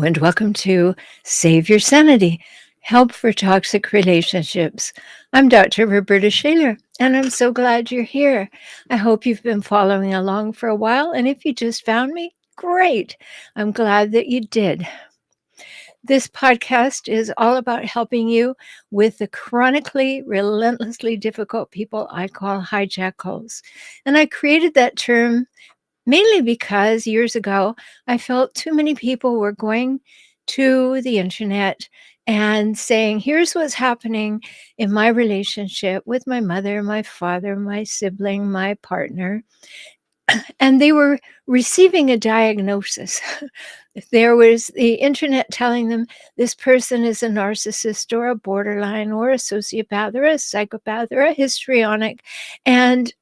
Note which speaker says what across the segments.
Speaker 1: And welcome to Save Your Sanity, Help for Toxic Relationships. I'm Dr. Rhoberta Shaler, and I'm so glad you're here. I hope you've been following along for a while, and if you just found me, great. I'm glad that you did. This podcast is all about helping you with the chronically, relentlessly difficult people I call hijackals. And I created that term mainly because years ago, I felt too many people were going to the internet and saying, here's what's happening in my relationship with my mother, my father, my sibling, my partner. And they were receiving a diagnosis. There was the internet telling them this person is a narcissist or a borderline or a sociopath or a psychopath or a histrionic. And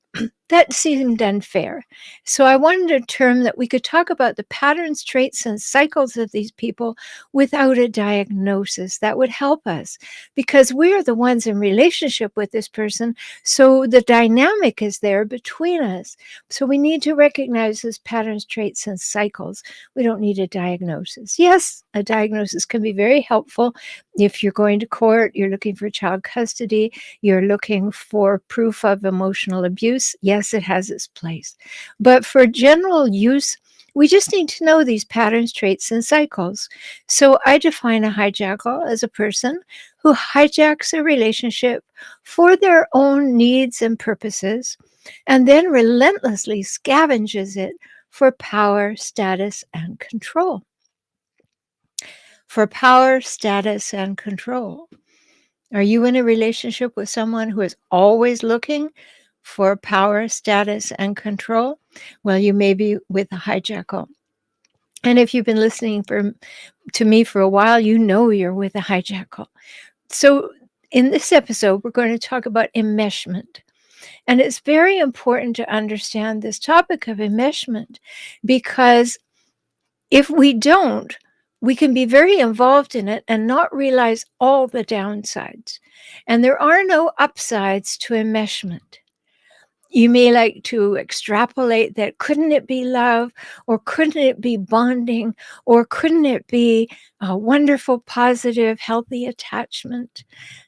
Speaker 1: that seemed unfair. So I wanted a term that we could talk about the patterns, traits, and cycles of these people without a diagnosis. That would help us because we're the ones in relationship with this person. So the dynamic is there between us. So we need to recognize those patterns, traits, and cycles. We don't need a diagnosis. Yes, a diagnosis can be very helpful if you're going to court, you're looking for child custody, you're looking for proof of emotional abuse. Yes, it has its place. But for general use, we just need to know these patterns, traits, and cycles. So I define a hijackal as a person who hijacks a relationship for their own needs and purposes, and then relentlessly scavenges it for power, status, and control. For power, status, and control. Are you in a relationship with someone who is always looking for power, status, and control? Well, you may be with a hijackal. And if you've been listening to me for a while, you know you're with a hijackal. So in this episode, we're going to talk about enmeshment. And it's very important to understand this topic of enmeshment because if we don't, we can be very involved in it and not realize all the downsides. And there are no upsides to enmeshment. You may like to extrapolate that couldn't it be love, or couldn't it be bonding, or couldn't it be a wonderful, positive, healthy attachment?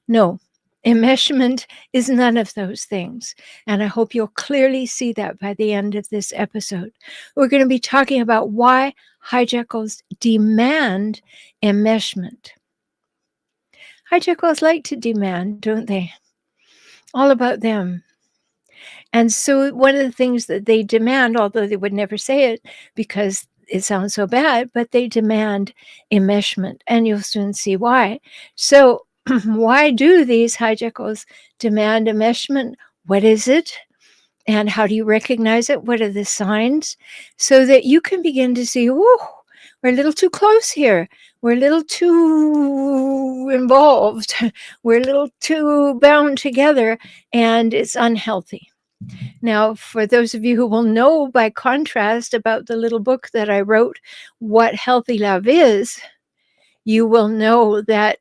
Speaker 1: No, enmeshment is none of those things. And I hope you'll clearly see that by the end of this episode. We're going to be talking about why hijackals demand enmeshment. Hijackals like to demand, don't they? All about them. And so one of the things that they demand, although they would never say it because it sounds so bad, but they demand enmeshment, and you'll soon see why. So why do these hijackals demand enmeshment? What is it? And how do you recognize it? What are the signs? So that you can begin to see, oh, we're a little too close here. We're a little too involved. We're a little too bound together, and it's unhealthy. Now, for those of you who will know by contrast about the little book that I wrote, what healthy love is, you will know that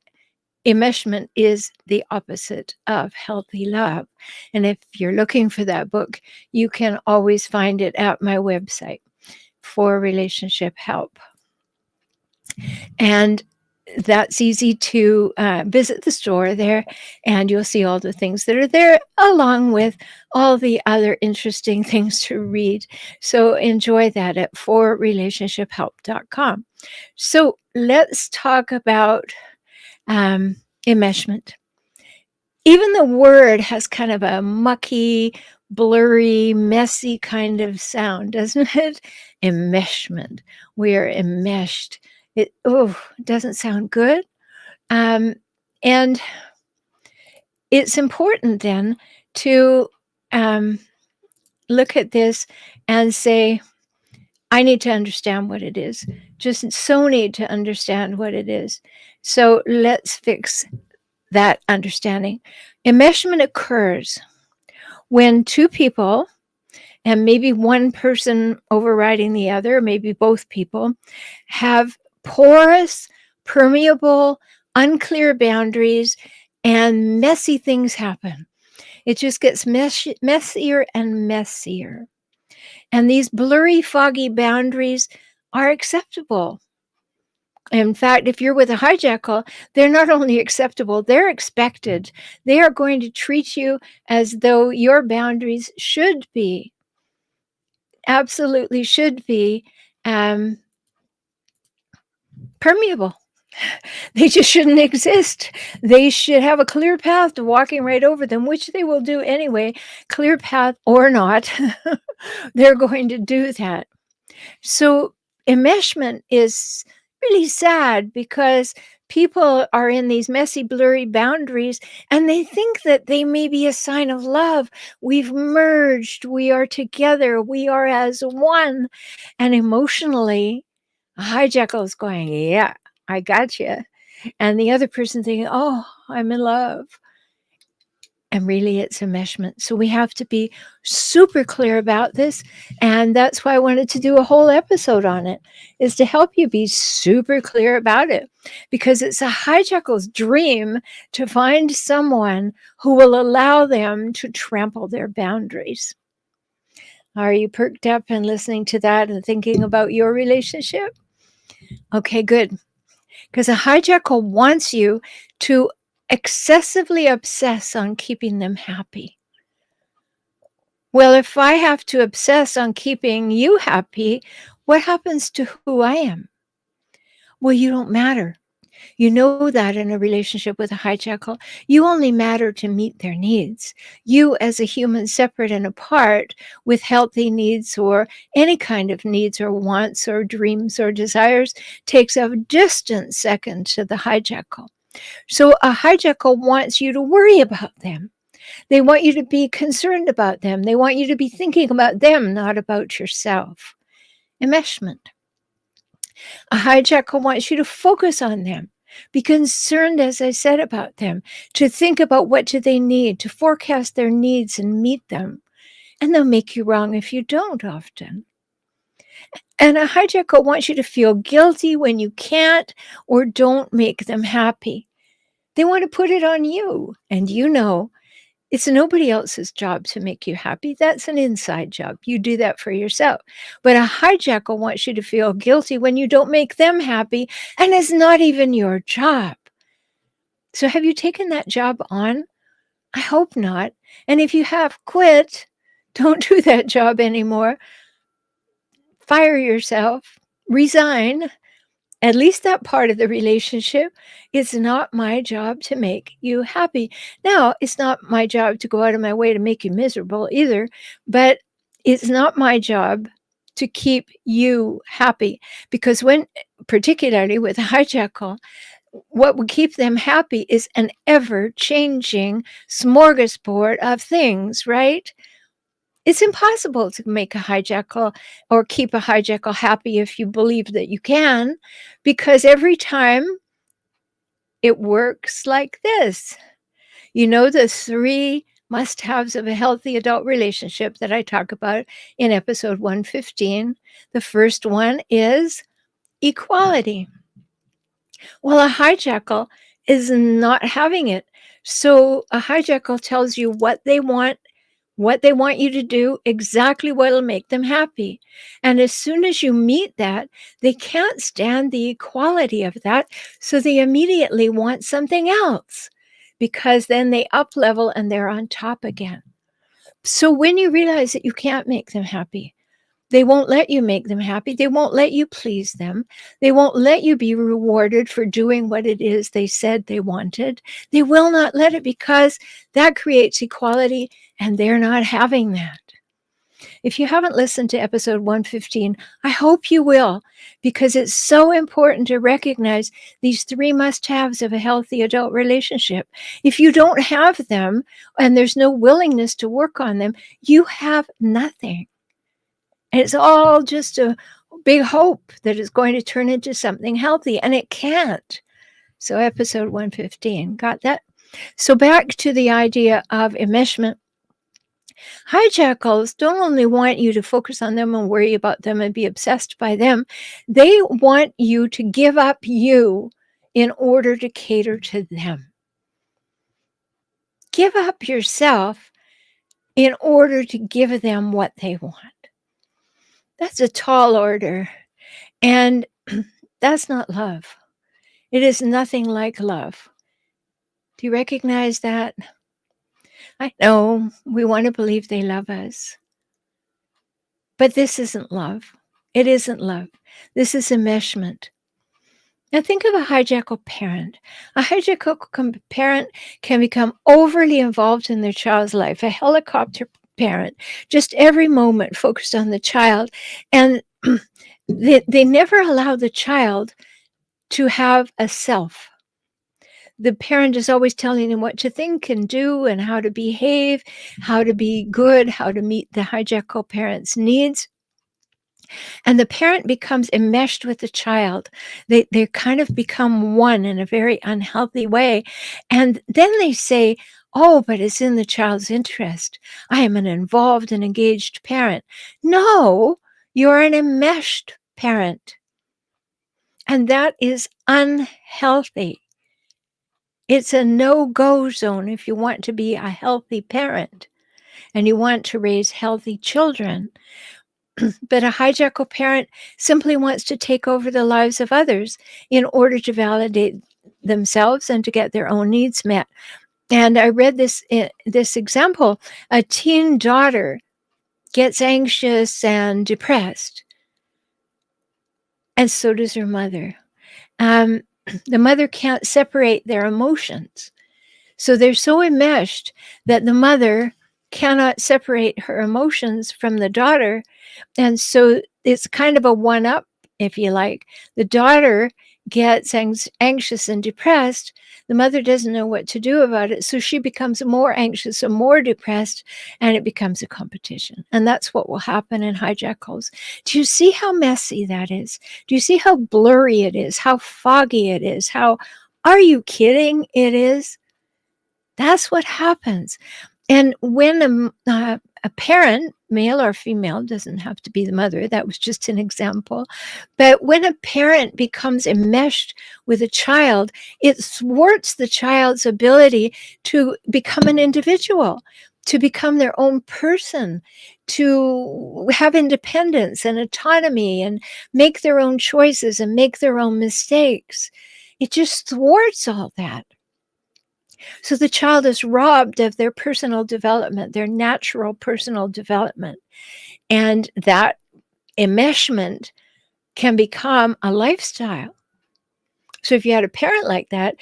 Speaker 1: enmeshment is the opposite of healthy love. And if you're looking for that book, you can always find it at my website for relationship help. And that's easy to visit the store there, and you'll see all the things that are there, along with all the other interesting things to read. So enjoy that at forrelationshiphelp.com. So let's talk about enmeshment. Even the word has kind of a mucky, blurry, messy kind of sound, doesn't it? Enmeshment. We are enmeshed. It doesn't sound good. And it's important then to look at this and say, I need to understand what it is. Just so need to understand what it is. So let's fix that understanding. Enmeshment occurs when two people, and maybe one person overriding the other, maybe both people, have porous, permeable, unclear boundaries, and messy things happen. It just gets messier and messier. And these blurry, foggy boundaries are acceptable. In fact, if you're with a hijackal, they're not only acceptable, they're expected. They are going to treat you as though your boundaries should be, absolutely should be, um, permeable. They just shouldn't exist. They should have a clear path to walking right over them, which they will do anyway, clear path or not. They're going to do that. So enmeshment is really sad because people are in these messy, blurry boundaries and they think that they may be a sign of love. We've merged, we are together, we are as one. And emotionally, a hijackal is going, yeah, I got you. And the other person thinking, oh, I'm in love. And really, it's enmeshment. So we have to be super clear about this. And that's why I wanted to do a whole episode on it, is to help you be super clear about it. Because it's a hijackal's dream to find someone who will allow them to trample their boundaries. Are you perked up and listening to that and thinking about your relationship? Okay, good. Because a hijackal wants you to excessively obsess on keeping them happy. Well, if I have to obsess on keeping you happy, what happens to who I am? Well, you don't matter. You know that in a relationship with a hijackal, you only matter to meet their needs. You, as a human, separate and apart with healthy needs or any kind of needs or wants or dreams or desires, takes a distant second to the hijackal. So a hijackal wants you to worry about them. They want you to be concerned about them. They want you to be thinking about them, not about yourself. Enmeshment. A hijackal wants you to focus on them. Be concerned, as I said, about them, to think about what do they need, to forecast their needs and meet them. And they'll make you wrong if you don't often. And a hijackal wants you to feel guilty when you can't or don't make them happy. They want to put it on you. And you know, it's nobody else's job to make you happy. That's an inside job. You do that for yourself. But a hijackal wants you to feel guilty when you don't make them happy, and it's not even your job. So have you taken that job on? I hope not. And if you have, quit. Don't do that job anymore. Fire yourself. Resign. At least that part of the relationship. It's not my job to make you happy. Now, it's not my job to go out of my way to make you miserable either, but it's not my job to keep you happy. Because when, particularly with a hijackal, what would keep them happy is an ever-changing smorgasbord of things, right? It's impossible to make a hijackal or keep a hijackal happy if you believe that you can, because every time it works like this. You know, the 3 must-haves of a healthy adult relationship that I talk about in episode 115. The first one is equality. Well, a hijackal is not having it. So a hijackal tells you what they want you to do, exactly what'll make them happy. And as soon as you meet that, they can't stand the equality of that, so they immediately want something else, because then they up level and they're on top again. So when you realize that you can't make them happy, they won't let you make them happy. They won't let you please them. They won't let you be rewarded for doing what it is they said they wanted. They will not let it, because that creates equality, and they're not having that. If you haven't listened to episode 115, I hope you will, because it's so important to recognize these 3 must-haves of a healthy adult relationship. If you don't have them and there's no willingness to work on them, you have nothing. And it's all just a big hope that it's going to turn into something healthy, and it can't. So episode 115, got that? So back to the idea of enmeshment. Hijackals don't only want you to focus on them and worry about them and be obsessed by them. They want you to give up you in order to cater to them. Give up yourself in order to give them what they want. That's a tall order. And that's not love. It is nothing like love. Do you recognize that? I know we want to believe they love us, but this isn't love. It isn't love. This is enmeshment. Now think of a hijackal parent. A hijackal parent can become overly involved in their child's life, a helicopter parent, just every moment focused on the child. And they never allow the child to have a self. The parent is always telling them what to think and do and how to behave, how to be good, how to meet the hijackal parent's needs. And the parent becomes enmeshed with the child. They kind of become one in a very unhealthy way. And then they say, oh, but it's in the child's interest. I am an involved and engaged parent. No, you're an enmeshed parent. And that is unhealthy. It's a no-go zone if you want to be a healthy parent and you want to raise healthy children. But a hijackal parent simply wants to take over the lives of others in order to validate themselves and to get their own needs met. And I read this example. A teen daughter gets anxious and depressed, and so does her mother. The mother can't separate their emotions. So they're so enmeshed that the mother cannot separate her emotions from the daughter. And so it's kind of a one-up, if you like. The daughter gets anxious and depressed. The mother doesn't know what to do about it. So she becomes more anxious and more depressed, and it becomes a competition. And that's what will happen in hijackals. Do you see how messy that is? Do you see how blurry it is? How foggy it is? How, are you kidding, it is? That's what happens. And when a parent, male or female, doesn't have to be the mother, that was just an example, but when a parent becomes enmeshed with a child, it thwarts the child's ability to become an individual, to become their own person, to have independence and autonomy and make their own choices and make their own mistakes. It just thwarts all that. So the child is robbed of their personal development, their natural personal development. And that enmeshment can become a lifestyle. So if you had a parent like that,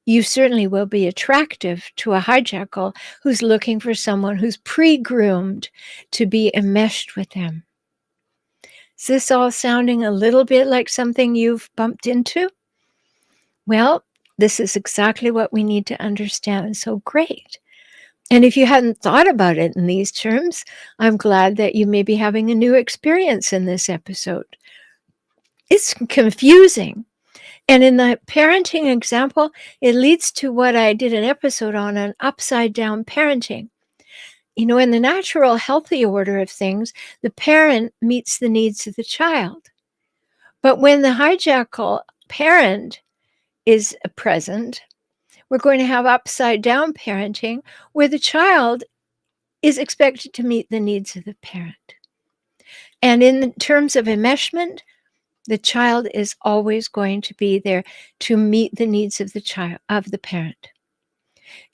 Speaker 1: you certainly will be attractive to a hijackal who's looking for someone who's pre-groomed to be enmeshed with them. Is this all sounding a little bit like something you've bumped into? Well, this is exactly what we need to understand. So great. And if you hadn't thought about it in these terms, I'm glad that you may be having a new experience in this episode. It's confusing. And in the parenting example, it leads to what I did an episode on upside down parenting. You know, in the natural, healthy order of things, the parent meets the needs of the child. But when the hijackal parent is present, we're going to have upside down parenting where the child is expected to meet the needs of the parent. And in terms of enmeshment, the child is always going to be there to meet the needs of the parent.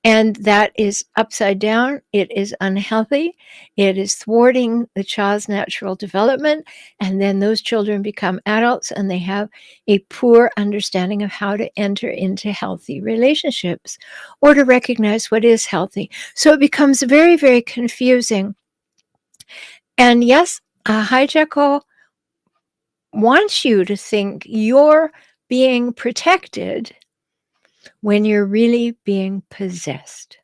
Speaker 1: And that is upside down. It is unhealthy. It is thwarting the child's natural development. And then those children become adults and they have a poor understanding of how to enter into healthy relationships or to recognize what is healthy. So it becomes very, very confusing. And yes, a hijackal wants you to think you're being protected when you're really being possessed.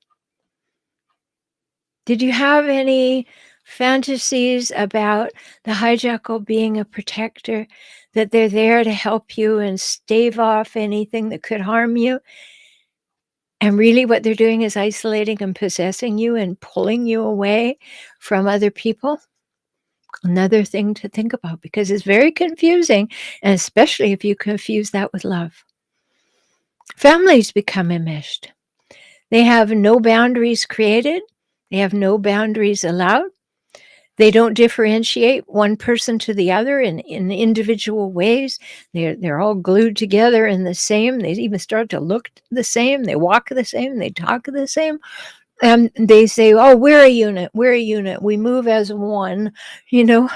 Speaker 1: Did you have any fantasies about the hijackal being a protector, that they're there to help you and stave off anything that could harm you? And really what they're doing is isolating and possessing you and pulling you away from other people? Another thing to think about, because it's very confusing, and especially if you confuse that with love. Families become enmeshed. They have no boundaries created. They have no boundaries allowed. They don't differentiate one person to the other in individual ways. They're all glued together in the same. They even start to look the same. They walk the same. They talk the same. And they say, "Oh, we're a unit. We're a unit. We move as one," you know.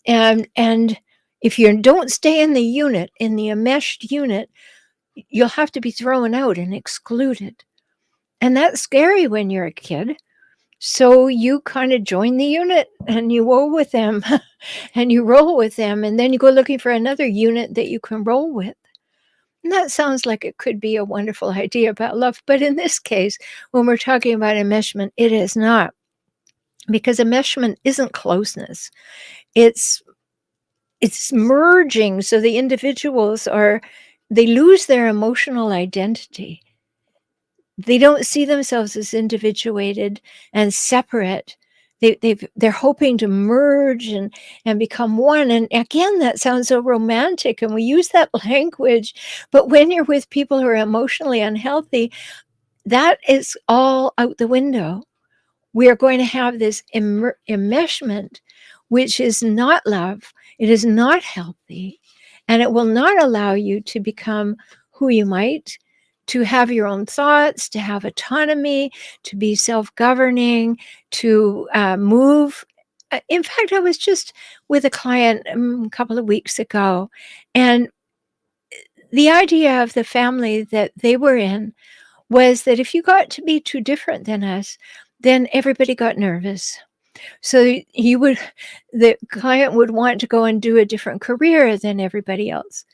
Speaker 1: And if you don't stay in the unit, in the enmeshed unit, you'll have to be thrown out and excluded. And that's scary when you're a kid. So you kind of join the unit and you roll with them and you roll with them. And then you go looking for another unit that you can roll with. And that sounds like it could be a wonderful idea about love. But in this case, when we're talking about enmeshment, it is not. Because enmeshment isn't closeness. It's merging. So the individuals they lose their emotional identity. They don't see themselves as individuated and separate. They're hoping to merge and become one. And again, that sounds so romantic, and we use that language. But when you're with people who are emotionally unhealthy, that is all out the window. We are going to have this enmeshment, which is not love. It is not healthy, and it will not allow you to become who you might, to have your own thoughts, to have autonomy, to be self-governing, to move. In fact, I was just with a client a couple of weeks ago, and the idea of the family that they were in was that if you got to be too different than us, then everybody got nervous. So the client would want to go and do a different career than everybody else.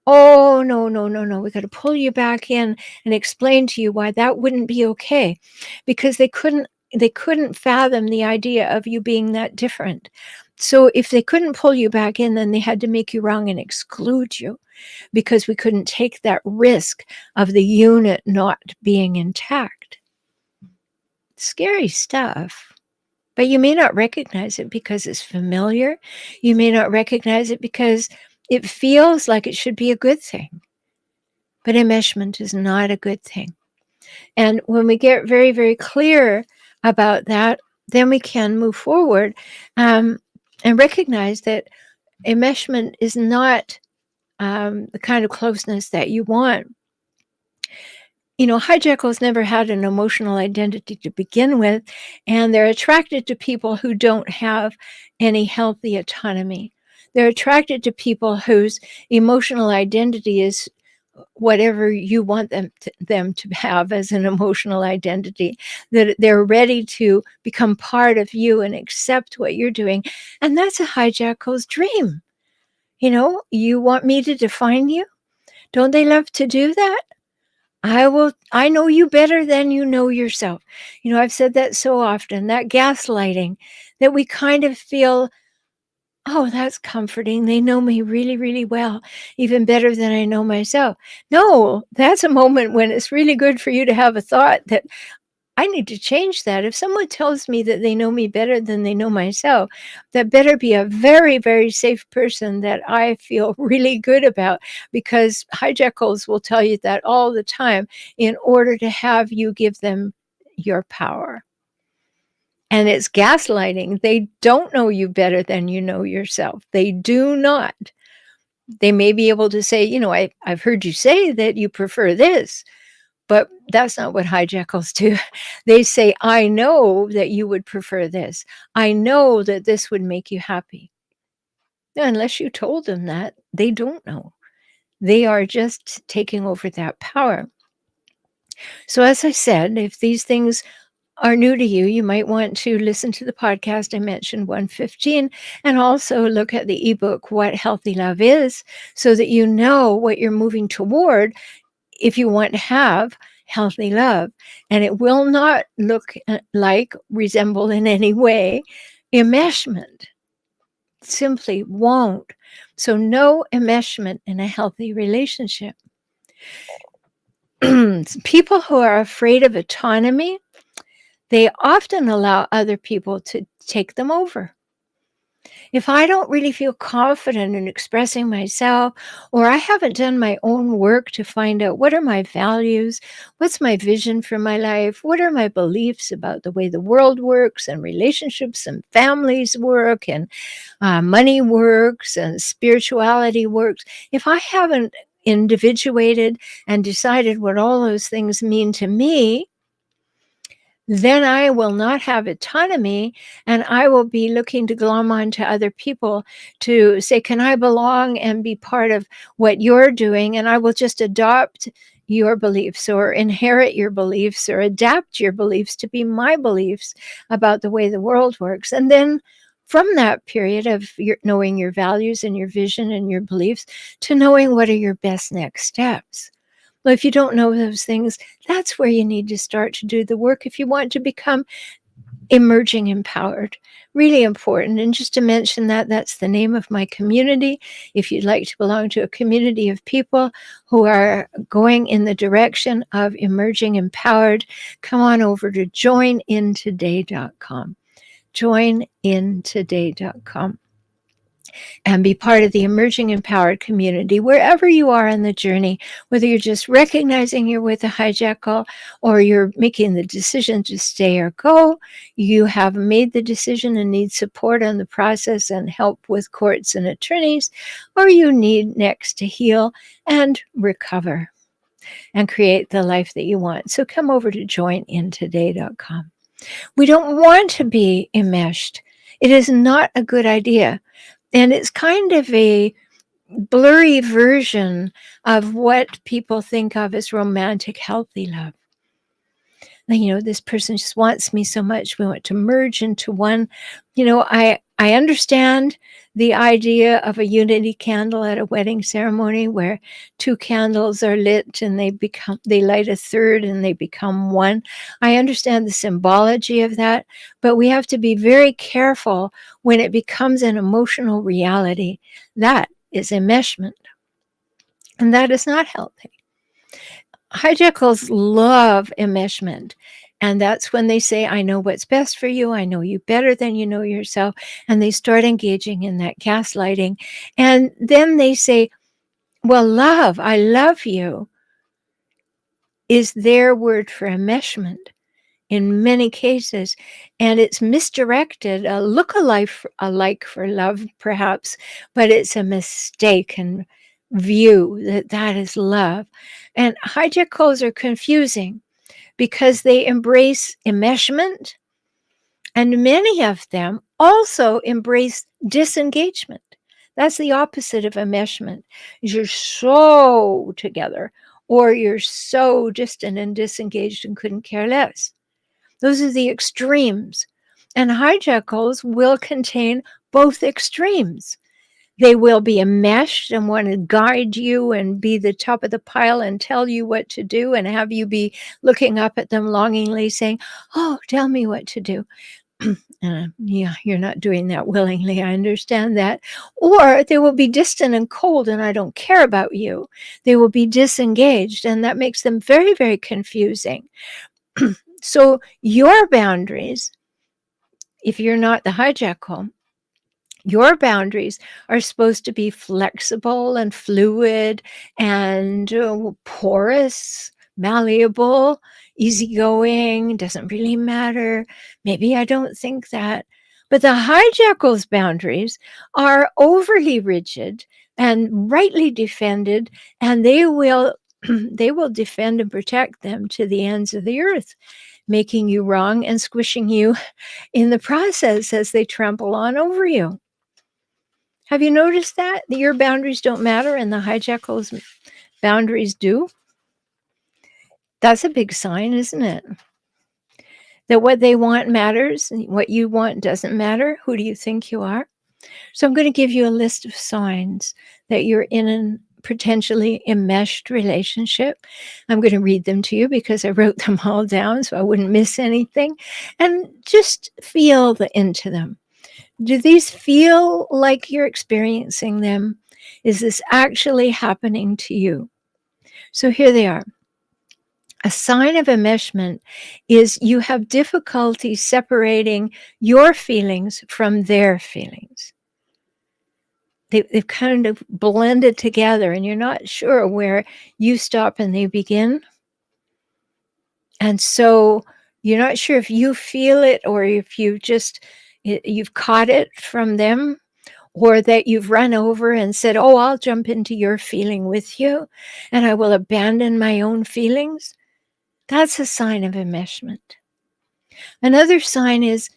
Speaker 1: Oh, no, no, no, no. We got to pull you back in and explain to you why that wouldn't be okay, because they couldn't fathom the idea of you being that different. So if they couldn't pull you back in, then they had to make you wrong and exclude you, because we couldn't take that risk of the unit not being intact. Scary stuff. But you may not recognize it because it's familiar. You may not recognize it because it feels like it should be a good thing. But enmeshment is not a good thing. And when we get very, very clear about that, then we can move forward and recognize that enmeshment is not the kind of closeness that you want. Hijackals never had an emotional identity to begin with, and they're attracted to people who don't have any healthy autonomy. They're attracted to people whose emotional identity is whatever you want them to have as an emotional identity, that they're ready to become part of you and accept what you're doing. And that's a hijackal's dream. You want me to define you? Don't they love to do that? I know you better than you know yourself. I've said that so often, that gaslighting, that we kind of feel, oh, that's comforting. They know me really, really well, even better than I know myself. No, that's a moment when it's really good for you to have a thought that I need to change that. If someone tells me that they know me better than they know myself, that better be a very, very safe person that I feel really good about, because hijackals will tell you that all the time in order to have you give them your power. And it's gaslighting. They don't know you better than you know yourself. They do not. They may be able to say, I've heard you say that you prefer this. But that's not what hijackals do. They say, I know that you would prefer this. I know that this would make you happy. Now, unless you told them that, they don't know. They are just taking over that power. So as I said, if these things are new to you, you might want to listen to the podcast I mentioned, 115, and also look at the ebook, What Healthy Love Is, so that you know what you're moving toward if you want to have healthy love. And it will not look resemble in any way enmeshment. Simply won't. So no enmeshment in a healthy relationship. People who are afraid of autonomy, they often allow other people to take them over. If I don't really feel confident in expressing myself, or I haven't done my own work to find out what are my values, what's my vision for my life, what are my beliefs about the way the world works and relationships and families work and money works and spirituality works, if I haven't individuated and decided what all those things mean to me, then I will not have autonomy, and I will be looking to glom onto other people to say, can I belong and be part of what you're doing? And I will just adopt your beliefs or inherit your beliefs or adapt your beliefs to be my beliefs about the way the world works. And then from that period of knowing your values and your vision and your beliefs to knowing what are your best next steps. Well, if you don't know those things, that's where you need to start to do the work if you want to become emerging empowered. Really important. And just to mention that, that's the name of my community. If you'd like to belong to a community of people who are going in the direction of emerging empowered, come on over to joinintoday.com. Joinintoday.com. And be part of the emerging empowered community wherever you are on the journey, whether you're just recognizing you're with a hijackal or you're making the decision to stay or go, you have made the decision and need support on the process and help with courts and attorneys, or you need next to heal and recover and create the life that you want. So come over to joinintoday.com. We don't want to be enmeshed. It is not a good idea. And it's kind of a blurry version of what people think of as romantic, healthy love. This person just wants me so much. We want to merge into one. I understand the idea of a unity candle at a wedding ceremony where two candles are lit and they light a third and they become one. I understand the symbology of that, but we have to be very careful when it becomes an emotional reality. That is enmeshment, and that is not healthy. Hijackals love enmeshment. And that's when they say, I know what's best for you. I know you better than you know yourself. And they start engaging in that gaslighting. And then they say, well, love, I love you, is their word for enmeshment in many cases. And it's misdirected, a look-alike for love, perhaps, but it's a mistaken view that is love. And hijackals are confusing because they embrace enmeshment, and many of them also embrace disengagement. That's the opposite of enmeshment. You're so together, or you're so distant and disengaged and couldn't care less. Those are the extremes. And hijackals will contain both extremes. They will be enmeshed and want to guide you and be the top of the pile and tell you what to do and have you be looking up at them longingly saying, oh, tell me what to do. Yeah, you're not doing that willingly. I understand that. Or they will be distant and cold and I don't care about you. They will be disengaged, and that makes them very, very confusing. So your boundaries, if you're not the hijackal, your boundaries are supposed to be flexible and fluid and porous, malleable, easygoing, doesn't really matter. Maybe I don't think that. But the hijackal's boundaries are overly rigid and rightly defended, and they will defend and protect them to the ends of the earth, making you wrong and squishing you in the process as they trample on over you. Have you noticed that your boundaries don't matter and the hijackal's boundaries do? That's a big sign, isn't it? That what they want matters and what you want doesn't matter. Who do you think you are? So I'm going to give you a list of signs that you're in a potentially enmeshed relationship. I'm going to read them to you because I wrote them all down so I wouldn't miss anything. And just feel into them. Do these feel like you're experiencing them? Is this actually happening to you? So here they are. A sign of enmeshment is you have difficulty separating your feelings from their feelings. They've kind of blended together, and you're not sure where you stop and they begin. And so you're not sure if you feel it or if you've caught it from them, or that you've run over and said, "Oh, I'll jump into your feeling with you, and I will abandon my own feelings." That's a sign of enmeshment. Another sign is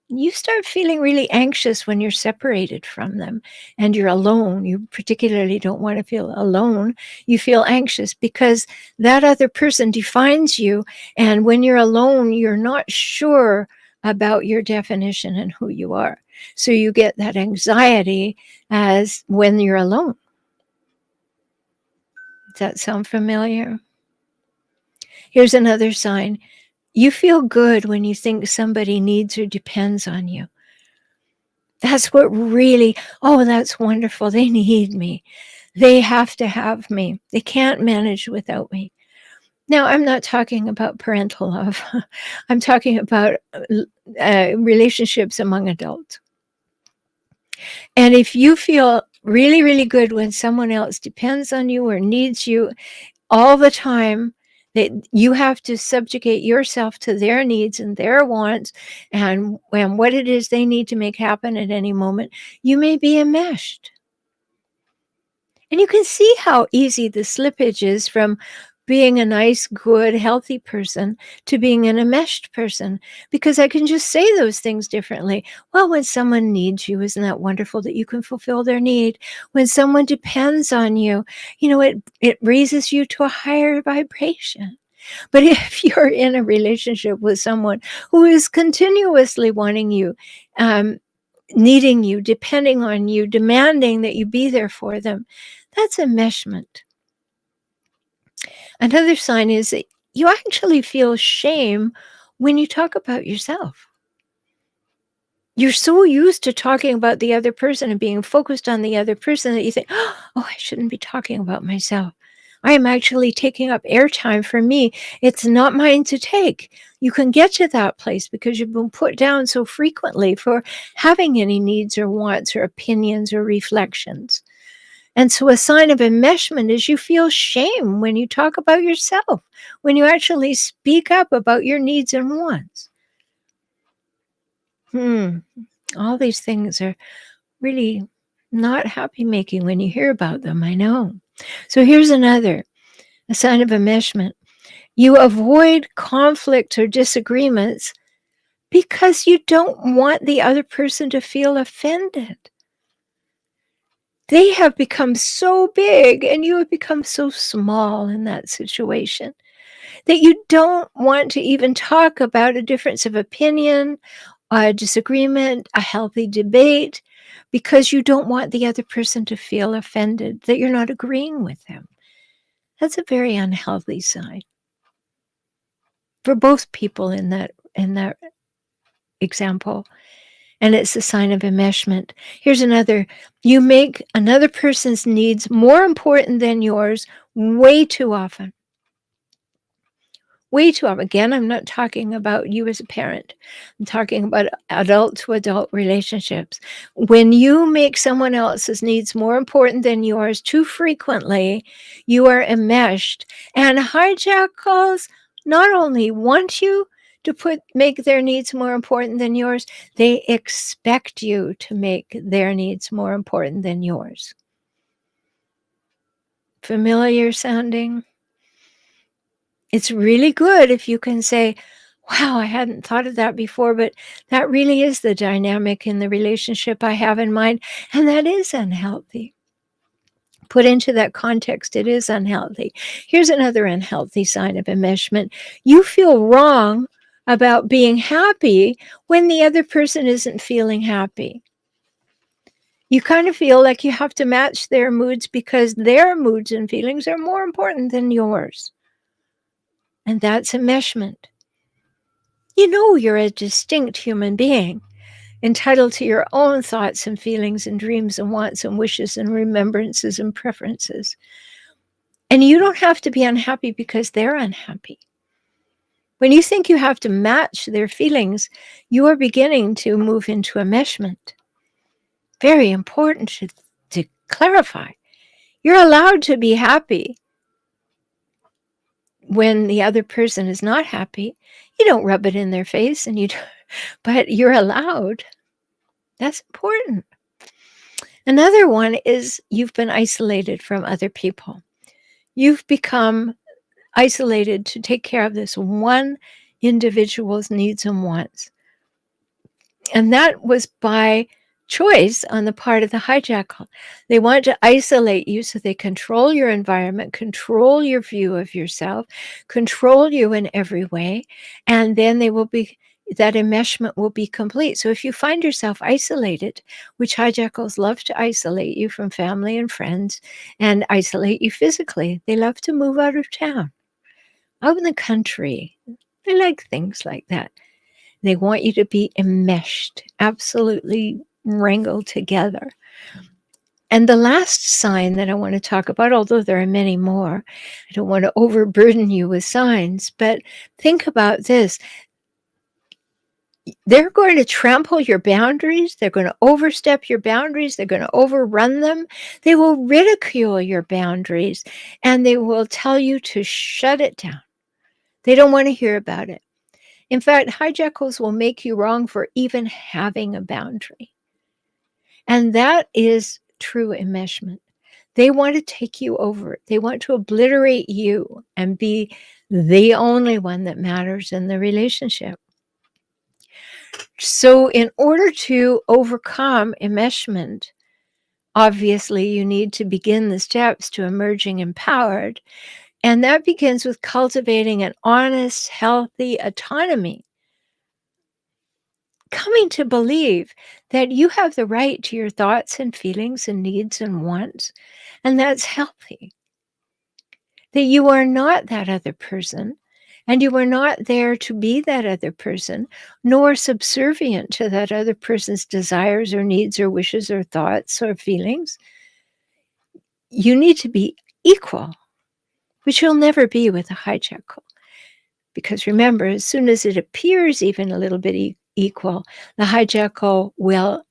Speaker 1: you start feeling really anxious when you're separated from them and you're alone. You particularly don't want to feel alone. You feel anxious because that other person defines you. And when you're alone, you're not sure about your definition and who you are. So you get that anxiety as when you're alone. Does that sound familiar? Here's another sign. You feel good when you think somebody needs or depends on you. That's what really, oh, that's wonderful. They need me. They have to have me. They can't manage without me. Now, I'm not talking about parental love. I'm talking about relationships among adults. And if you feel really, really good when someone else depends on you or needs you all the time, that you have to subjugate yourself to their needs and their wants and what it is they need to make happen at any moment, you may be enmeshed. And you can see how easy the slippage is from being a nice, good, healthy person to being an enmeshed person, because I can just say those things differently. Well, when someone needs you, isn't that wonderful that you can fulfill their need? When someone depends on you, it raises you to a higher vibration. But if you're in a relationship with someone who is continuously wanting you, needing you, depending on you, demanding that you be there for them, that's enmeshment. Another sign is that you actually feel shame when you talk about yourself. You're so used to talking about the other person and being focused on the other person that you think, oh, I shouldn't be talking about myself. I am actually taking up airtime for me. It's not mine to take. You can get to that place because you've been put down so frequently for having any needs or wants or opinions or reflections. And so a sign of enmeshment is you feel shame when you talk about yourself, when you actually speak up about your needs and wants. All these things are really not happy making when you hear about them, I know. So here's a sign of enmeshment. You avoid conflict or disagreements because you don't want the other person to feel offended. They have become so big and you have become so small in that situation that you don't want to even talk about a difference of opinion, a disagreement, a healthy debate, because you don't want the other person to feel offended that you're not agreeing with them. That's a very unhealthy sign for both people in that example. And it's a sign of enmeshment. Here's another. You make another person's needs more important than yours way too often. Way too often. Again, I'm not talking about you as a parent. I'm talking about adult to adult relationships. When you make someone else's needs more important than yours too frequently, you are enmeshed. And hijackals not only want you to make their needs more important than yours, they expect you to make their needs more important than yours. Familiar sounding? It's really good if you can say, wow, I hadn't thought of that before, but that really is the dynamic in the relationship I have in mind, and that is unhealthy. Put into that context, it is unhealthy. Here's another unhealthy sign of enmeshment. You feel wrong about being happy when the other person isn't feeling happy. You kind of feel like you have to match their moods because their moods and feelings are more important than yours. And that's enmeshment. You know you're a distinct human being, entitled to your own thoughts and feelings and dreams and wants and wishes and remembrances and preferences. And you don't have to be unhappy because they're unhappy. When you think you have to match their feelings, you are beginning to move into enmeshment. Very important to clarify. You're allowed to be happy when the other person is not happy. You don't rub it in their face, but you're allowed. That's important. Another one is you've been isolated from other people. You've become isolated to take care of this one individual's needs and wants. And that was by choice on the part of the hijackal. They want to isolate you so they control your environment, control your view of yourself, control you in every way, and then that enmeshment will be complete. So if you find yourself isolated, which hijackals love to isolate you from family and friends and isolate you physically, they love to move out of town, out in the country. They like things like that. They want you to be enmeshed, absolutely wrangled together. And the last sign that I want to talk about, although there are many more, I don't want to overburden you with signs, but think about this. They're going to trample your boundaries. They're going to overstep your boundaries. They're going to overrun them. They will ridicule your boundaries, and they will tell you to shut it down. They don't want to hear about it. In fact, hijackals will make you wrong for even having a boundary. And that is true enmeshment. They want to take you over. They want to obliterate you and be the only one that matters in the relationship. So in order to overcome enmeshment, obviously you need to begin the steps to emerging empowered. And that begins with cultivating an honest, healthy autonomy. Coming to believe that you have the right to your thoughts and feelings and needs and wants, and that's healthy. That you are not that other person, and you are not there to be that other person, nor subservient to that other person's desires or needs or wishes or thoughts or feelings. You need to be equal, which you'll never be with a hijackal. Because remember, as soon as it appears even a little bit equal, the hijackal will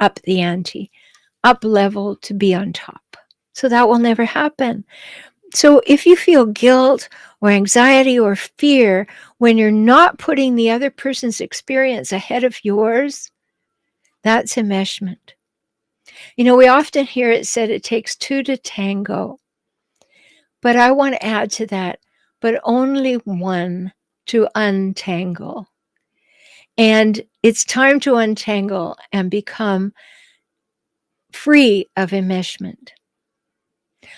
Speaker 1: up the ante, up level to be on top. So that will never happen. So if you feel guilt or anxiety or fear when you're not putting the other person's experience ahead of yours, that's enmeshment. We often hear it said it takes two to tango. But I want to add to that, but only one to untangle. And it's time to untangle and become free of enmeshment.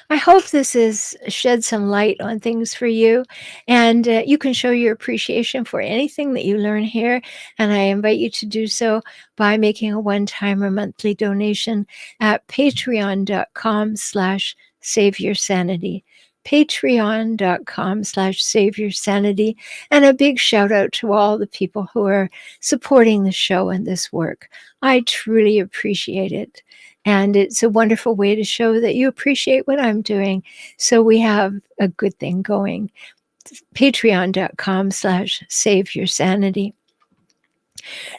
Speaker 1: I hope this has shed some light on things for you, and you can show your appreciation for anything that you learn here, and I invite you to do so by making a one-time or monthly donation at patreon.com/saveyoursanity. patreon.com/saveyoursanity, and a big shout out to all the people who are supporting the show and this work. I truly appreciate it. And it's a wonderful way to show that you appreciate what I'm doing. So we have a good thing going. Patreon.com/saveyoursanity.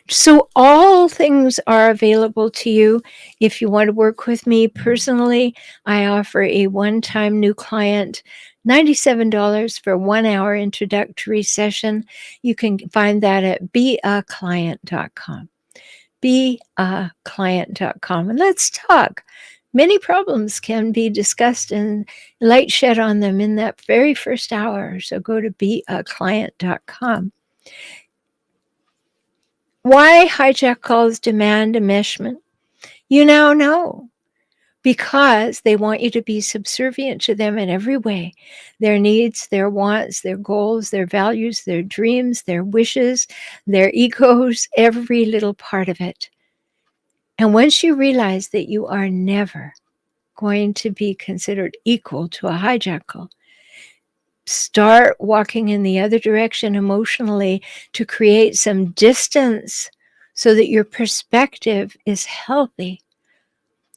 Speaker 1: So all things are available to you. If you want to work with me personally, I offer a one-time new client, $97 for 1 hour introductory session. You can find that at beaclient.com. beaclient.com. And let's talk. Many problems can be discussed and light shed on them in that very first hour. So go to beaclient.com. Why hijackals demand enmeshment? You now know. Because they want you to be subservient to them in every way. Their needs, their wants, their goals, their values, their dreams, their wishes, their egos, every little part of it. And once you realize that you are never going to be considered equal to a hijackal, start walking in the other direction emotionally to create some distance so that your perspective is healthy.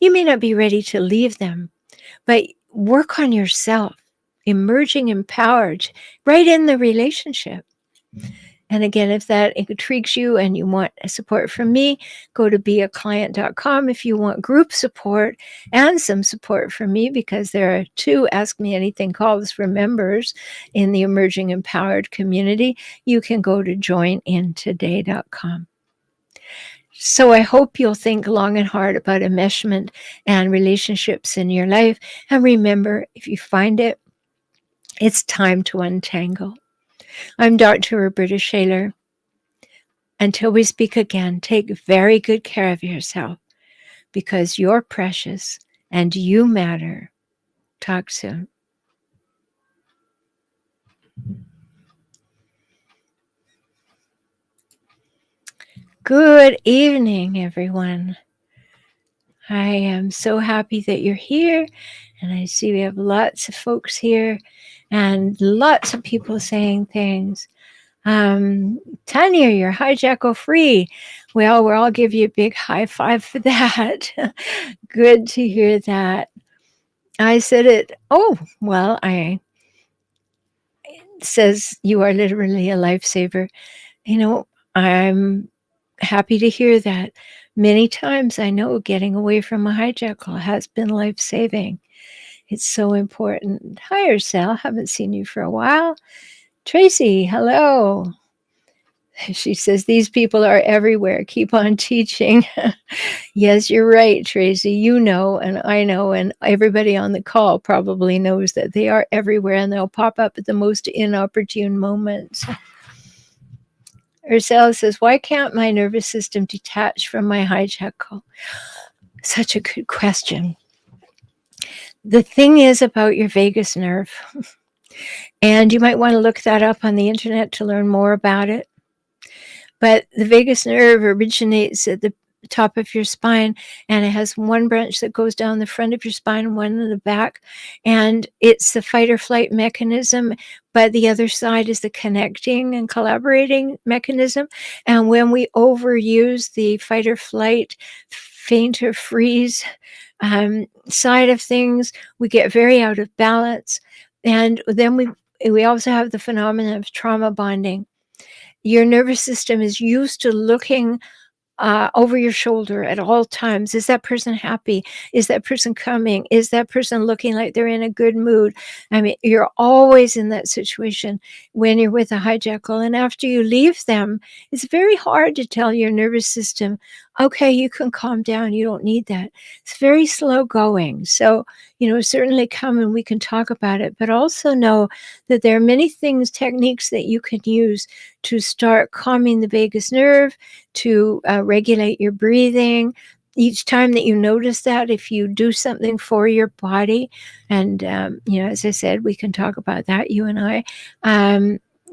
Speaker 1: You may not be ready to leave them, but work on yourself, emerging empowered right in the relationship. And again, if that intrigues you and you want support from me, go to beaclient.com if you want group support and some support from me, because there are 2 Ask Me Anything calls for members in the Emerging Empowered community. You can go to joinintoday.com. So I hope you'll think long and hard about enmeshment and relationships in your life. And remember, if you find it, it's time to untangle. I'm Dr. Rhoberta Shaler. Until we speak again, take very good care of yourself, because you're precious and you matter. Talk soon. Good evening, everyone. I am so happy that you're here, and I see we have lots of folks here and lots of people saying things. Tanya, you're hijackal free. Well, we'll all give you a big high five for that. Good to hear that. I said it. Oh, well, says you are literally a lifesaver. I'm happy to hear that. Many times I know getting away from a hijackal has been life-saving. It's so important. Hi, Ursel. Haven't seen you for a while. Tracy, hello. She says, these people are everywhere. Keep on teaching. Yes, you're right, Tracy. You know, and I know, and everybody on the call probably knows that they are everywhere, and they'll pop up at the most inopportune moments. Ursula says, why can't my nervous system detach from my hijackal? Such a good question. The thing is about your vagus nerve, and you might want to look that up on the internet to learn more about it. But the vagus nerve originates at the top of your spine, and it has one branch that goes down the front of your spine and one in the back, and it's the fight or flight mechanism, but the other side is the connecting and collaborating mechanism. And when we overuse the fight or flight, faint or freeze side of things, we get very out of balance. And then we also have the phenomenon of trauma bonding. Your nervous system is used to looking over your shoulder at all times. Is that person happy? Is that person coming? Is that person looking like they're in a good mood? I mean, you're always in that situation when you're with a hijackal. And after you leave them, it's very hard to tell your nervous system, okay, you can calm down. You don't need that. It's very slow going. So, certainly come and we can talk about it, but also know that there are many things, techniques that you can use to start calming the vagus nerve, to regulate your breathing. Each time that you notice that, if you do something for your body, and as I said, we can talk about that, you and I,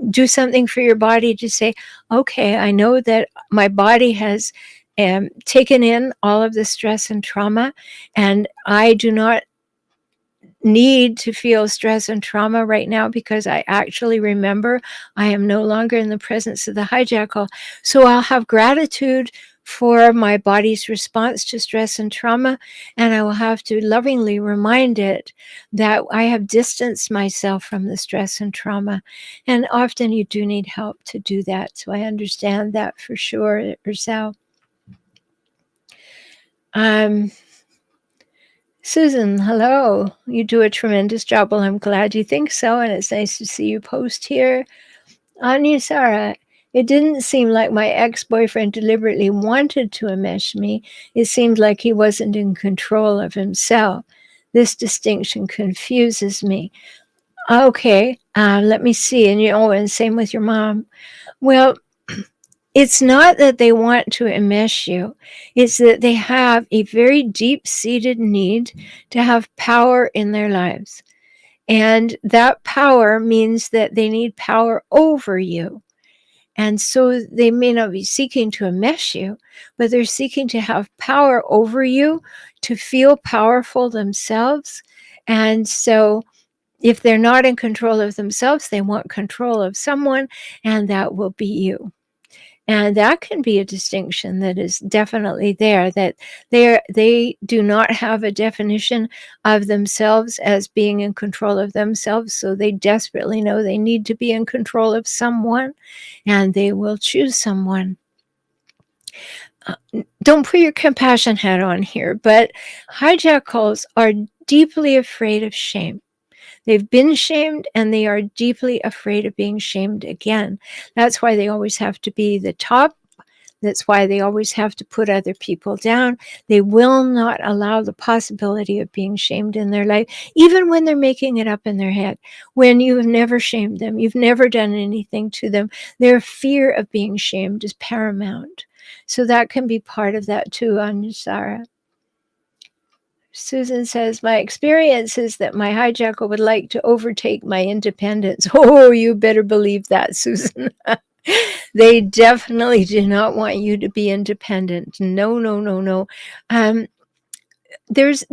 Speaker 1: do something for your body to say, okay, I know that my body has taken in all of the stress and trauma, and I do not need to feel stress and trauma right now, because I actually remember I am no longer in the presence of the hijackal. So I'll have gratitude for my body's response to stress and trauma, and I will have to lovingly remind it that I have distanced myself from the stress and trauma. And often you do need help to do that. So I understand that for sure, Ursel. Susan, hello. You do a tremendous job. Well, I'm glad you think so, and it's nice to see you post here. Anya Sarah, it didn't seem like my ex-boyfriend deliberately wanted to enmesh me. It seemed like he wasn't in control of himself. This distinction confuses me. Okay, let me see. And same with your mom. Well, it's not that they want to enmesh you. It's that they have a very deep-seated need to have power in their lives. And that power means that they need power over you. And so they may not be seeking to enmesh you, but they're seeking to have power over you, to feel powerful themselves. And so if they're not in control of themselves, they want control of someone, and that will be you. And that can be a distinction that is definitely there, that they do not have a definition of themselves as being in control of themselves, so they desperately know they need to be in control of someone, and they will choose someone. Don't put your compassion hat on here, but hijackals are deeply afraid of shame. They've been shamed and they are deeply afraid of being shamed again. That's why they always have to be the top. That's why they always have to put other people down. They will not allow the possibility of being shamed in their life, even when they're making it up in their head. When you have never shamed them, you've never done anything to them, their fear of being shamed is paramount. So that can be part of that too, Anusara. Susan says, my experience is that my hijackal would like to overtake my independence. Oh, you better believe that, Susan. They definitely do not want you to be independent. No, no, no, no. There's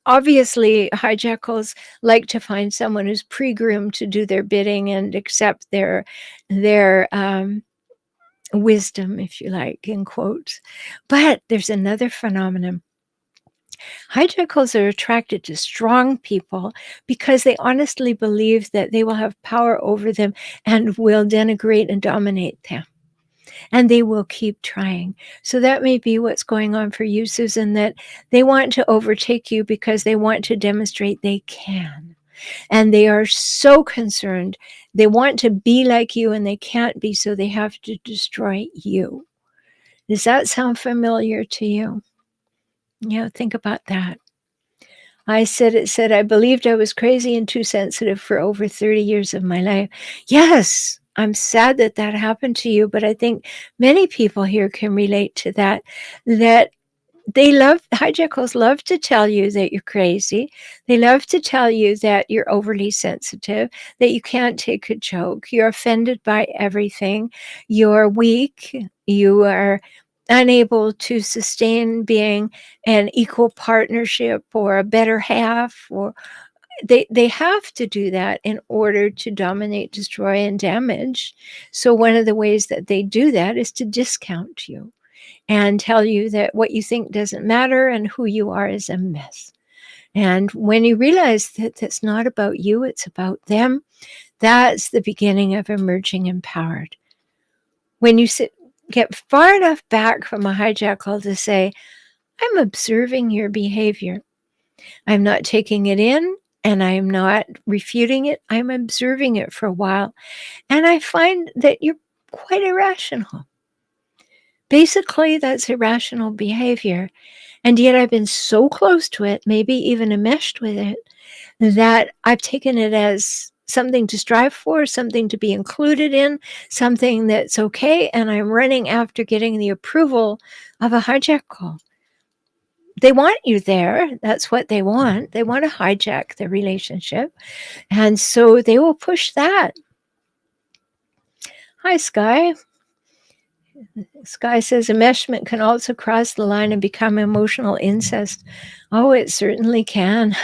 Speaker 1: obviously hijackals like to find someone who's pre-groomed to do their bidding and accept their wisdom, if you like, in quotes. But there's another phenomenon. Hijackals are attracted to strong people because they honestly believe that they will have power over them and will denigrate and dominate them. And they will keep trying. So that may be what's going on for you, Susan, that they want to overtake you because they want to demonstrate they can. And they are so concerned. They want to be like you and they can't be, so they have to destroy you. Does that sound familiar to you? Yeah, think about that. It said, I believed I was crazy and too sensitive for over 30 years of my life. Yes, I'm sad that that happened to you, but I think many people here can relate to that, that hijackals love to tell you that you're crazy. They love to tell you that you're overly sensitive, that you can't take a joke, you're offended by everything, you're weak, you are unable to sustain being an equal partnership or a better half, or they have to do that in order to dominate, destroy, and damage. So one of the ways that they do that is to discount you and tell you that what you think doesn't matter and who you are is a mess. And when you realize that it's not about you, it's about them, that's the beginning of emerging empowered. When you get far enough back from a hijackal to say, I'm observing your behavior. I'm not taking it in and I'm not refuting it. I'm observing it for a while. And I find that you're quite irrational. Basically, that's irrational behavior. And yet I've been so close to it, maybe even enmeshed with it, that I've taken it as something to strive for, something to be included in, something that's okay. And I'm running after getting the approval of a hijackal. They want you there. That's what they want. They want to hijack the relationship. And so they will push that. Hi, Sky. Sky says enmeshment can also cross the line and become emotional incest. Oh, it certainly can.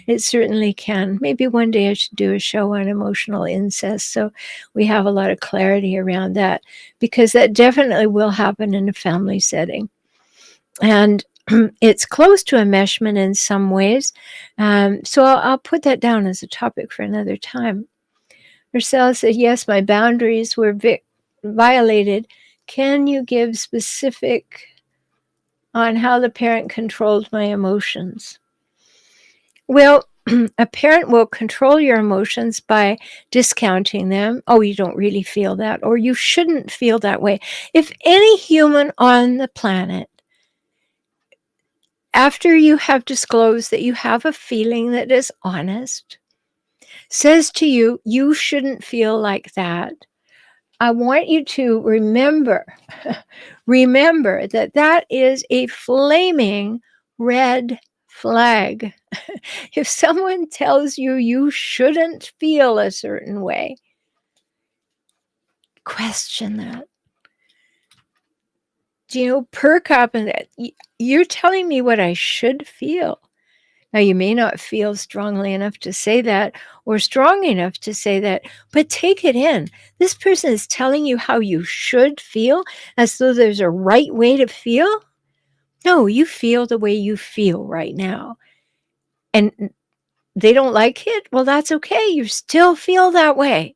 Speaker 1: It certainly can. Maybe one day I should do a show on emotional incest so we have a lot of clarity around that, because that definitely will happen in a family setting. And it's close to enmeshment in some ways. So I'll put that down as a topic for another time. Marcel said, yes, my boundaries were violated. Can you give specific on how the parent controlled my emotions? Well, a parent will control your emotions by discounting them. Oh, you don't really feel that, or you shouldn't feel that way. If any human on the planet, after you have disclosed that you have a feeling that is honest, says to you, you shouldn't feel like that, I want you to remember that that is a flaming red flag. If someone tells you you shouldn't feel a certain way, question that. Do you know, perk up and you're telling me what I should feel. Now, you may not feel strongly enough to say that or strong enough to say that, but take it in. This person is telling you how you should feel as though there's a right way to feel. No, you feel the way you feel right now. And they don't like it? Well, that's okay. You still feel that way.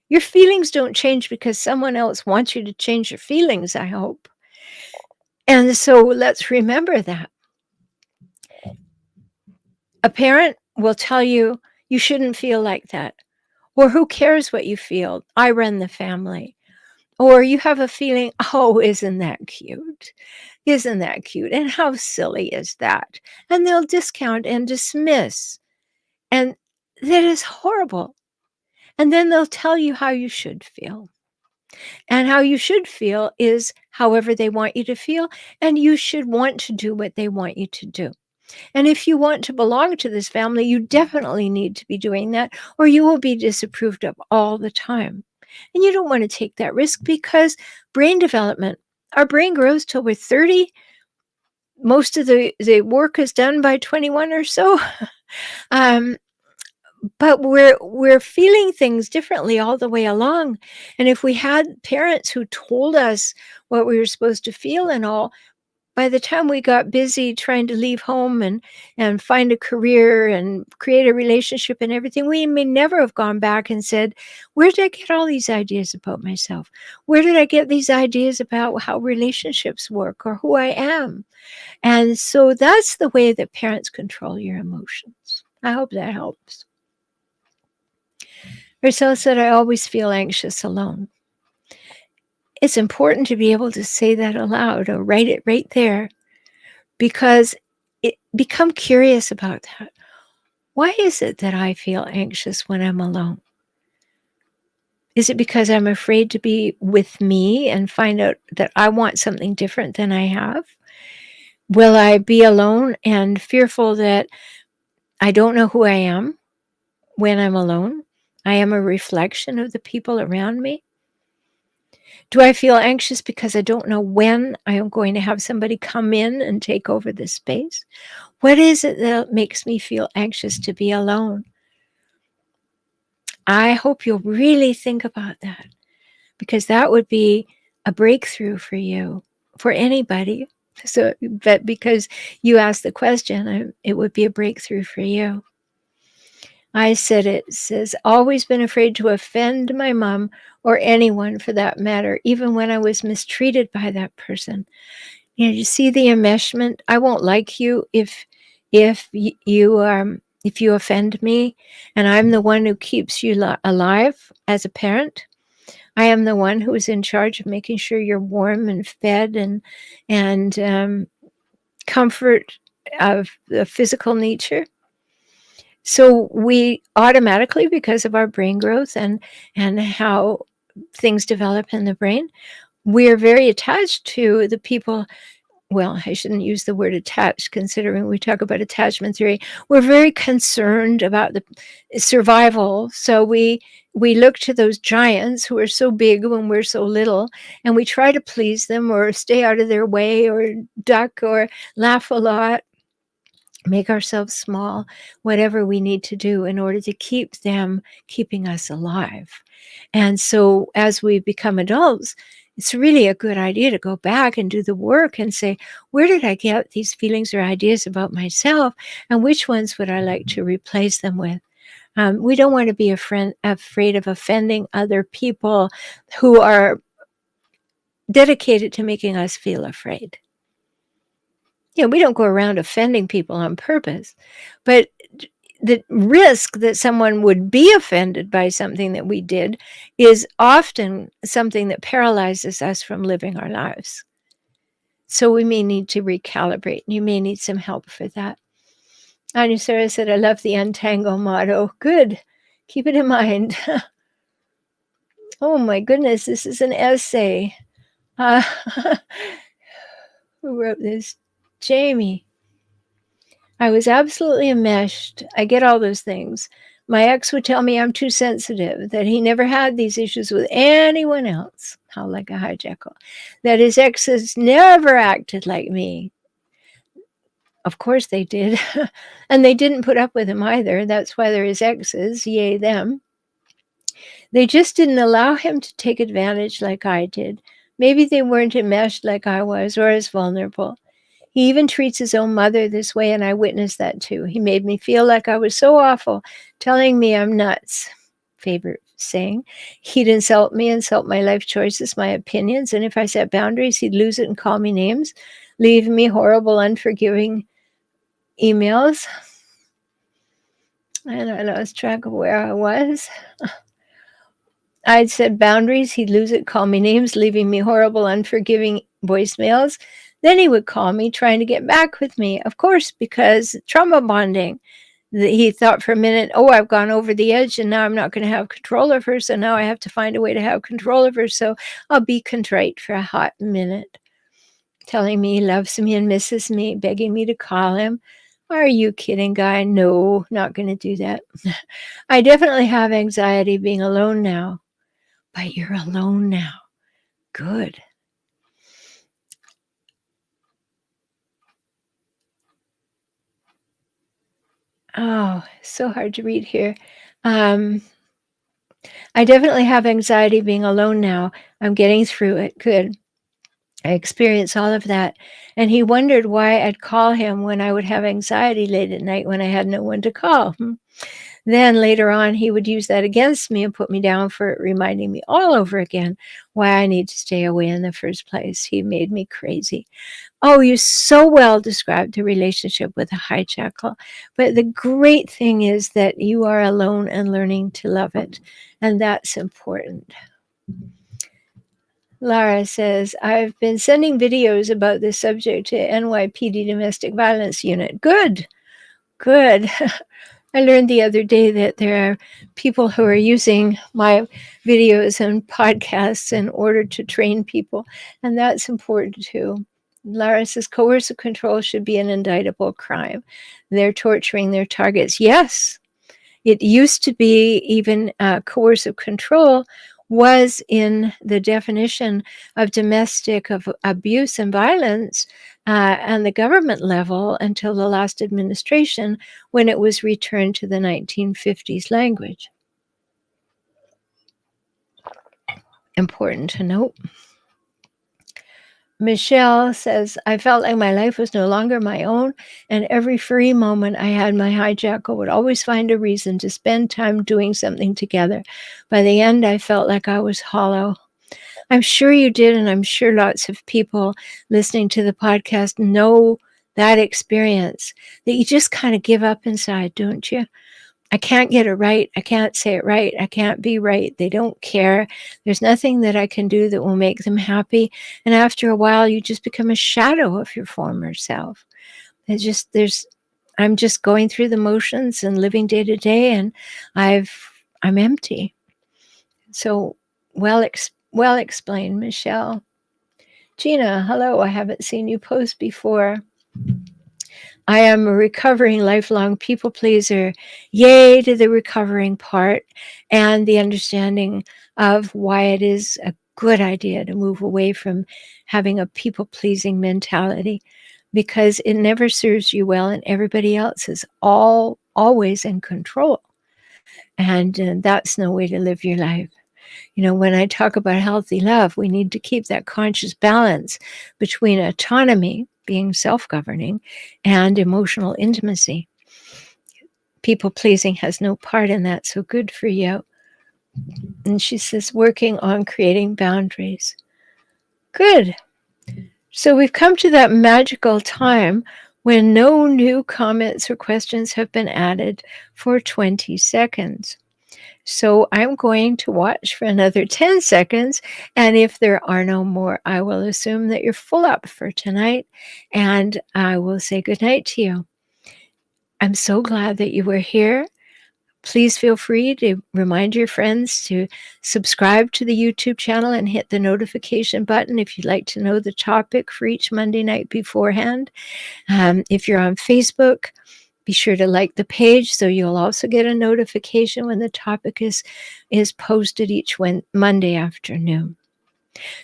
Speaker 1: Your feelings don't change because someone else wants you to change your feelings, I hope. And so let's remember that. A parent will tell you, you shouldn't feel like that. Or who cares what you feel? I run the family. Or you have a feeling, oh, isn't that cute? Isn't that cute? And how silly is that? And they'll discount and dismiss. And that is horrible. And then they'll tell you how you should feel. And how you should feel is however they want you to feel. And you should want to do what they want you to do. And if you want to belong to this family, you definitely need to be doing that, or you will be disapproved of all the time. And you don't want to take that risk because brain development, our brain grows till we're 30. Most of the work is done by 21 or so. But we're feeling things differently all the way along. And if we had parents who told us what we were supposed to feel and all, by the time we got busy trying to leave home and find a career and create a relationship and everything, we may never have gone back and said, where did I get all these ideas about myself? Where did I get these ideas about how relationships work or who I am? And so that's the way that parents control your emotions. I hope that helps. Rachel said, I always feel anxious alone. It's important to be able to say that aloud or write it right there, because become curious about that. Why is it that I feel anxious when I'm alone? Is it because I'm afraid to be with me and find out that I want something different than I have? Will I be alone and fearful that I don't know who I am when I'm alone? I am a reflection of the people around me. Do I feel anxious because I don't know when I am going to have somebody come in and take over this space? What is it that makes me feel anxious to be alone? I hope you'll really think about that, because that would be a breakthrough for you, for anybody. So, but because you asked the question, it would be a breakthrough for you. I said it says, always been afraid to offend my mom or anyone for that matter, even when I was mistreated by that person. You see the enmeshment? I won't like you if you offend me, and I'm the one who keeps you alive as a parent. I am the one who is in charge of making sure you're warm and fed and comfort of the physical nature. So we automatically, because of our brain growth and how things develop in the brain, we're very attached to the people. Well, I shouldn't use the word attached, considering we talk about attachment theory. We're very concerned about the survival. So we look to those giants who are so big when we're so little, and we try to please them or stay out of their way or duck or laugh a lot, make ourselves small, whatever we need to do in order to keep them keeping us alive. And so as we become adults, it's really a good idea to go back and do the work and say, where did I get these feelings or ideas about myself, and which ones would I like to replace them with? We don't want to be afraid of offending other people who are dedicated to making us feel afraid. We don't go around offending people on purpose, but the risk that someone would be offended by something that we did is often something that paralyzes us from living our lives. So we may need to recalibrate. You may need some help for that. Anya Sarah said, I love the untangle motto. Good. Keep it in mind. Oh my goodness, this is an essay. Who wrote this? Jamie. I was absolutely enmeshed. I get all those things. My ex would tell me I'm too sensitive, that he never had these issues with anyone else. How like a hijackal. That his exes never acted like me. Of course they did. And they didn't put up with him either. That's why they're his exes, yay them. They just didn't allow him to take advantage like I did. Maybe they weren't enmeshed like I was or as vulnerable. He even treats his own mother this way, and I witnessed that too. He made me feel like I was so awful, telling me I'm nuts. Favorite saying. He'd insult me, insult my life choices, my opinions, and if I set boundaries, he'd lose it and call me names, leave me horrible, unforgiving emails. And I lost track of where I was. I'd set boundaries, he'd lose it, call me names, leaving me horrible, unforgiving voicemails. Then he would call me trying to get back with me, of course, because trauma bonding. He thought for a minute, oh, I've gone over the edge and now I'm not going to have control of her. So now I have to find a way to have control of her. So I'll be contrite for a hot minute, telling me he loves me and misses me, begging me to call him. Are you kidding, guy? No, not going to do that. I definitely have anxiety being alone now. But you're alone now. Good. Oh, so hard to read here. I definitely have anxiety being alone now. I'm getting through it. Good. I experience all of that. And he wondered why I'd call him when I would have anxiety late at night when I had no one to call. Then later on, he would use that against me and put me down for it, reminding me all over again why I need to stay away in the first place. He made me crazy. Oh, you so well described the relationship with a hijackal. But the great thing is that you are alone and learning to love it. And that's important. Lara says, I've been sending videos about this subject to NYPD Domestic Violence Unit. Good. I learned the other day that there are people who are using my videos and podcasts in order to train people, and that's important too. Lara says coercive control should be an indictable crime. They're torturing their targets. Yes, it used to be even coercive control was in the definition of domestic abuse and violence and the government level until the last administration when it was returned to the 1950s language. Important to note. Michelle says, I felt like my life was no longer my own, and every free moment I had, my hijackal would always find a reason to spend time doing something together. By the end, I felt like I was hollow. I'm sure you did, and I'm sure lots of people listening to the podcast know that experience, that you just kind of give up inside, don't you? I can't get it right. I can't say it right. I can't be right. They don't care. There's nothing that I can do that will make them happy. And after a while, you just become a shadow of your former self. I'm just going through the motions and living day to day, and I'm empty. So well explained, Michelle. Gina, hello. I haven't seen you post before. I am a recovering lifelong people pleaser. Yay to the recovering part and the understanding of why it is a good idea to move away from having a people pleasing mentality, because it never serves you well and everybody else is always in control. And that's no way to live your life. You know, when I talk about healthy love, we need to keep that conscious balance between autonomy, being self-governing, and emotional intimacy. People pleasing has no part in that, so good for you. And she says, working on creating boundaries. Good. So we've come to that magical time when no new comments or questions have been added for 20 seconds. So I'm going to watch for another 10 seconds. And if there are no more, I will assume that you're full up for tonight. And I will say goodnight to you. I'm so glad that you were here. Please feel free to remind your friends to subscribe to the YouTube channel and hit the notification button if you'd like to know the topic for each Monday night beforehand. If you're on Facebook, be sure to like the page so you'll also get a notification when the topic is posted each Monday afternoon.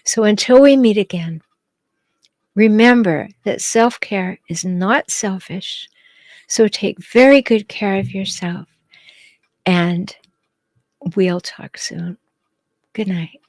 Speaker 1: So until we meet again, Remember that self-care is not selfish, so take very good care of yourself, and we'll talk soon. Good night.